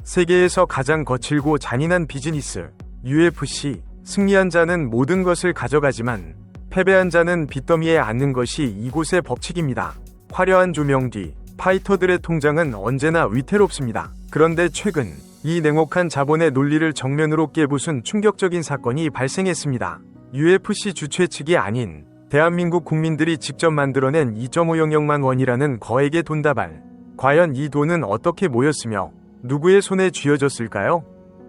세계에서 가장 거칠고 잔인한 비즈니스, UFC. 승리한 자는 모든 것을 가져가지만 패배한 자는 빚더미에 앉는 것이 이곳의 법칙입니다. 화려한 조명 뒤 파이터들의 통장은 언제나 위태롭습니다. 그런데 최근 이 냉혹한 자본의 논리를 정면으로 깨부순 충격적인 사건이 발생했습니다. UFC 주최 측이 아닌 대한민국 국민들이 직접 만들어낸 2.5영억만 원이라는 거액의 돈다발. 과연 이 돈은 어떻게 모였으며 누구의 손에 쥐어졌을까요?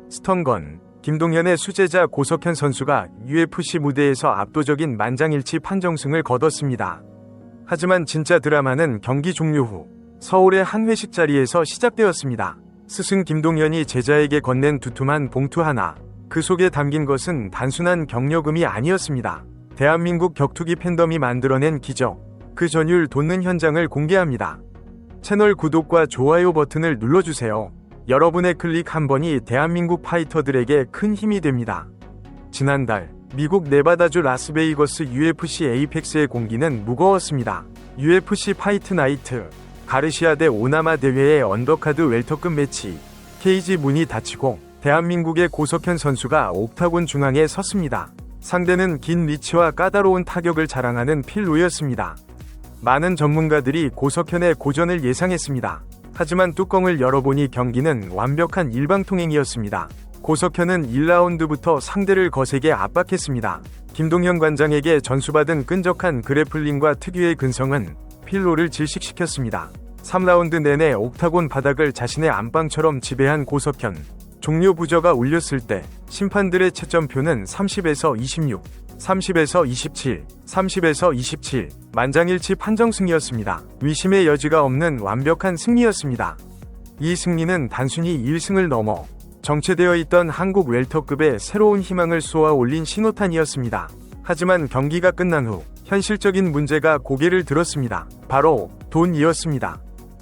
스턴건, 김동현의 수제자 고석현 선수가 UFC 무대에서 압도적인 만장일치 판정승을 거뒀습니다. 하지만 진짜 드라마는 경기 종료 후 서울의 한 회식 자리에서 시작되었습니다. 스승 김동현이 제자에게 건넨 두툼한 봉투 하나. 그 속에 담긴 것은 단순한 격려금이 아니었습니다. 대한민국 격투기 팬덤이 만들어낸 기적. 그 전율 돋는 현장을 공개합니다. 채널 구독과 좋아요 버튼을 눌러주세요. 여러분의 클릭 한 번이 대한민국 파이터들에게 큰 힘이 됩니다. 지난달 미국 네바다주 라스베이거스 UFC 에이펙스의 공기는 무거웠습니다. UFC 파이트 나이트 가르시아 대 오나마 대회의 언더카드 웰터급 매치. 케이지 문이 닫히고 대한민국의 고석현 선수가 옥타곤 중앙에 섰습니다. 상대는 긴 리치와 까다로운 타격을 자랑하는 필로였습니다. 많은 전문가들이 고석현의 고전을 예상했습니다. 하지만 뚜껑을 열어보니 경기는 완벽한 일방통행이었습니다. 고석현은 1라운드부터 상대를 거세게 압박했습니다. 김동현 관장에게 전수받은 끈적한 그래플링과 특유의 근성은 필로를 질식시켰습니다. 3라운드 내내 옥타곤 바닥을 자신의 안방처럼 지배한 고석현. 종료 부저가 울렸을 때 심판들의 채점표는 30에서 26, 30에서 27, 30에서 27, 만장일치 판정승이었습니다. 의심의 여지가 없는 완벽한 승리였습니다. 이 승리는 단순히 1승을 넘어 정체되어 있던 한국 웰터급의 새로운 희망을 쏘아 올린 신호탄이었습니다. 하지만 경기가 끝난 후 현실적인 문제가 고개를 들었습니다. 바로 돈이었습니다.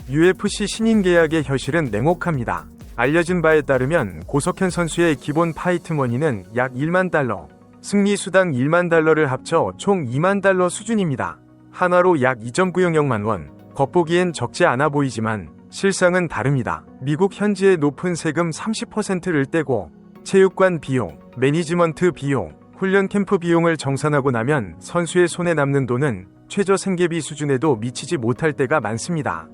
UFC 신인 계약의 현실은 냉혹합니다. 알려진 바에 따르면 고석현 선수의 기본 파이트 머니는 약 1만 달러, 승리 수당 1만 달러를 합쳐 총 2만 달러 수준입니다. 하나로 약 2.9영억만 원. 겉보기엔 적지 않아 보이지만 실상은 다릅니다. 미국 현지의 높은 세금 30%를 떼고 체육관 비용, 매니지먼트 비용, 훈련 캠프 비용을 정산하고 나면 선수의 손에 남는 돈은 최저 생계비 수준에도 미치지 못할 때가 많습니다.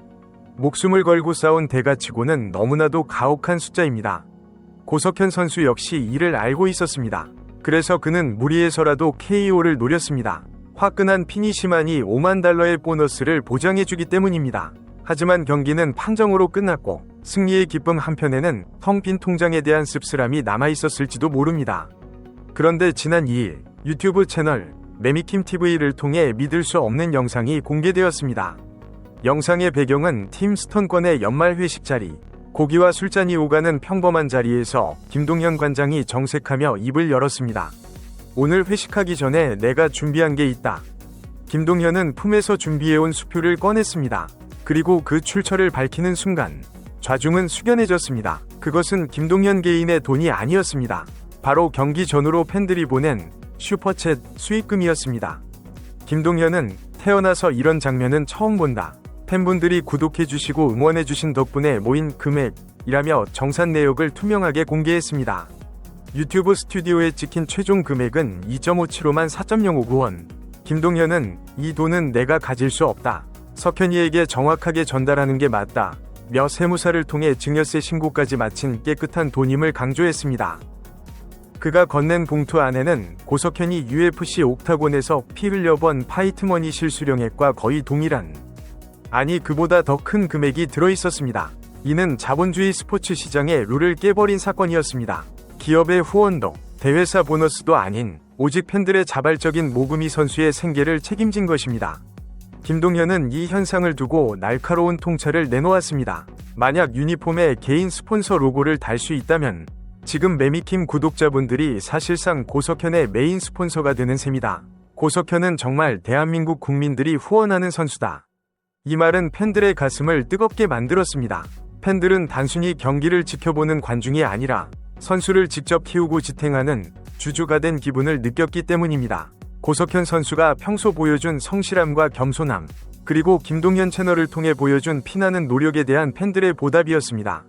목숨을 걸고 싸운 대가치고는 너무나도 가혹한 숫자입니다. 고석현 선수 역시 이를 알고 있었습니다. 그래서 그는 무리해서라도 KO를 노렸습니다. 화끈한 피니시만이 5만 달러의 보너스를 보장해주기 때문입니다. 하지만 경기는 판정으로 끝났고 승리의 기쁨 한편에는 텅 빈 통장에 대한 씁쓸함이 남아있었을지도 모릅니다. 그런데 지난 2일 유튜브 채널 매미킴TV를 통해 믿을 수 없는 영상이 공개되었습니다. 영상의 배경은 팀 스턴건의 연말 회식 자리. 고기와 술잔이 오가는 평범한 자리에서 김동현 관장이 정색하며 입을 열었습니다. 오늘 회식하기 전에 내가 준비한 게 있다. 김동현은 품에서 준비해온 수표를 꺼냈습니다. 그리고 그 출처를 밝히는 순간 좌중은 숙연해졌습니다. 그것은 김동현 개인의 돈이 아니었습니다. 바로 경기 전후로 팬들이 보낸 슈퍼챗 수익금이었습니다. 김동현은 태어나서 이런 장면은 처음 본다. 팬분들이 구독해주시고 응원해주신 덕분에 모인 금액이라며 정산 내역을 투명하게 공개했습니다. 유튜브 스튜디오에 찍힌 최종 금액은 2.57호만 4.059원. 김동현은 이 돈은 내가 가질 수 없다. 석현이에게 정확하게 전달하는 게 맞다. 며 세무사를 통해 증여세 신고까지 마친 깨끗한 돈임을 강조했습니다. 그가 건넨 봉투 안에는 고석현이 UFC 옥타곤에서 피 흘려번 파이트머니 실수령액과 거의 동일한, 아니 그보다 더 큰 금액이 들어있었습니다. 이는 자본주의 스포츠 시장의 룰을 깨버린 사건이었습니다. 기업의 후원도, 대회사 보너스도 아닌 오직 팬들의 자발적인 모금이 선수의 생계를 책임진 것입니다. 김동현은 이 현상을 두고 날카로운 통찰을 내놓았습니다. 만약 유니폼에 개인 스폰서 로고를 달 수 있다면 지금 매미킴 구독자분들이 사실상 고석현의 메인 스폰서가 되는 셈이다. 고석현은 정말 대한민국 국민들이 후원하는 선수다. 이 말은 팬들의 가슴을 뜨겁게 만들었습니다. 팬들은 단순히 경기를 지켜보는 관중이 아니라 선수를 직접 키우고 지탱하는 주주가 된 기분을 느꼈기 때문입니다. 고석현 선수가 평소 보여준 성실함과 겸손함, 그리고 김동현 채널을 통해 보여준 피나는 노력에 대한 팬들의 보답이었습니다.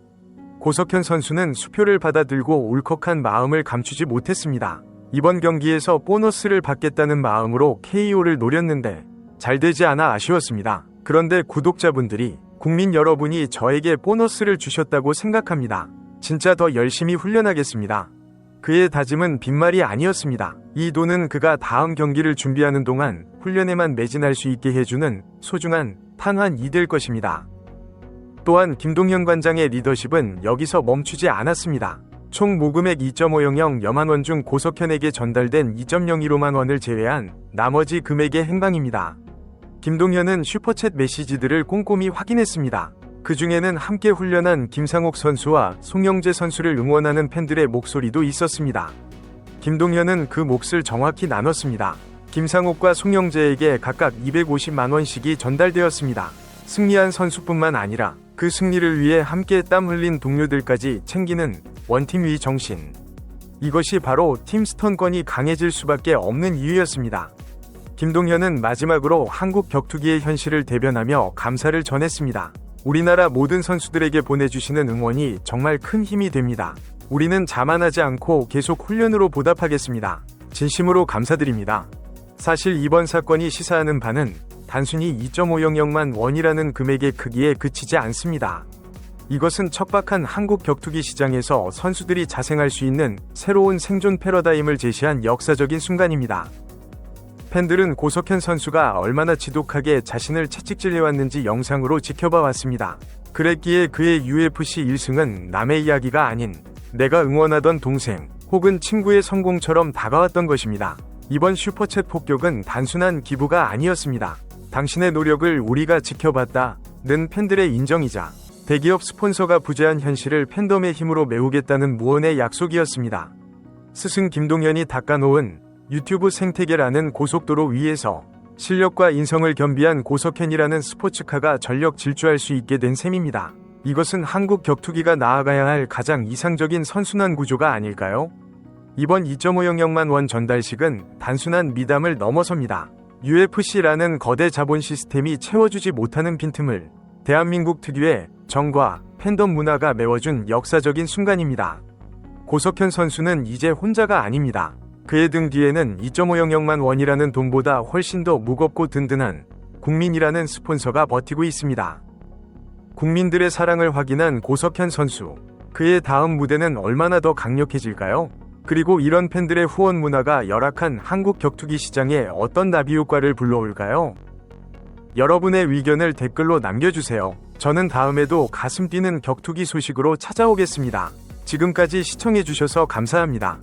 고석현 선수는 수표를 받아들고 울컥한 마음을 감추지 못했습니다. 이번 경기에서 보너스를 받겠다는 마음으로 KO를 노렸는데 잘 되지 않아 아쉬웠습니다. 그런데 구독자분들이 국민 여러분이 저에게 보너스를 주셨다고 생각합니다. 진짜 더 열심히 훈련하겠습니다. 그의 다짐은 빈말이 아니었습니다. 이 돈은 그가 다음 경기를 준비하는 동안 훈련에만 매진할 수 있게 해주는 소중한 탕환이 될 것입니다. 또한 김동현 관장의 리더십은 여기서 멈추지 않았습니다. 총 모금액 2.500여만 원 중 고석현에게 전달된 2.01호만 원을 제외한 나머지 금액의 행방입니다. 김동현은 슈퍼챗 메시지들을 꼼꼼히 확인했습니다. 그 중에는 함께 훈련한 김상욱 선수와 송영재 선수를 응원하는 팬들의 목소리도 있었습니다. 김동현은 그 몫을 정확히 나눴습니다. 김상욱과 송영재에게 각각 250만 원씩이 전달되었습니다. 승리한 선수뿐만 아니라 그 승리를 위해 함께 땀 흘린 동료들까지 챙기는 원팀 위 정신. 이것이 바로 팀 스턴권이 강해질 수밖에 없는 이유였습니다. 김동현은 마지막으로 한국 격투기의 현실을 대변하며 감사를 전했습니다. 우리나라 모든 선수들에게 보내주시는 응원이 정말 큰 힘이 됩니다. 우리는 자만하지 않고 계속 훈련으로 보답하겠습니다. 진심으로 감사드립니다. 사실 이번 사건이 시사하는 바는 단순히 2.500만 원이라는 금액의 크기에 그치지 않습니다. 이것은 척박한 한국 격투기 시장에서 선수들이 자생할 수 있는 새로운 생존 패러다임을 제시한 역사적인 순간입니다. 팬들은 고석현 선수가 얼마나 지독하게 자신을 채찍질해왔는지 영상으로 지켜봐 왔습니다. 그랬기에 그의 UFC 1승은 남의 이야기가 아닌 내가 응원하던 동생 혹은 친구의 성공처럼 다가왔던 것입니다. 이번 슈퍼챗 폭격은 단순한 기부가 아니었습니다. 당신의 노력을 우리가 지켜봤다는 팬들의 인정이자 대기업 스폰서가 부재한 현실을 팬덤의 힘으로 메우겠다는 무언의 약속이었습니다. 스승 김동현이 닦아놓은 유튜브 생태계라는 고속도로 위에서 실력과 인성을 겸비한 고석현이라는 스포츠카가 전력 질주할 수 있게 된 셈입니다. 이것은 한국 격투기가 나아가야 할 가장 이상적인 선순환 구조가 아닐까요? 이번 2.500만 원 전달식은 단순한 미담을 넘어섭니다. UFC라는 거대 자본 시스템이 채워주지 못하는 빈틈을 대한민국 특유의 정과 팬덤 문화가 메워준 역사적인 순간입니다. 고석현 선수는 이제 혼자가 아닙니다. 그의 등 뒤에는 2.500만 원이라는 돈보다 훨씬 더 무겁고 든든한 국민이라는 스폰서가 버티고 있습니다. 국민들의 사랑을 확인한 고석현 선수. 그의 다음 무대는 얼마나 더 강력해질까요? 그리고 이런 팬들의 후원 문화가 열악한 한국 격투기 시장에 어떤 나비 효과를 불러올까요? 여러분의 의견을 댓글로 남겨주세요. 저는 다음에도 가슴 뛰는 격투기 소식으로 찾아오겠습니다. 지금까지 시청해주셔서 감사합니다.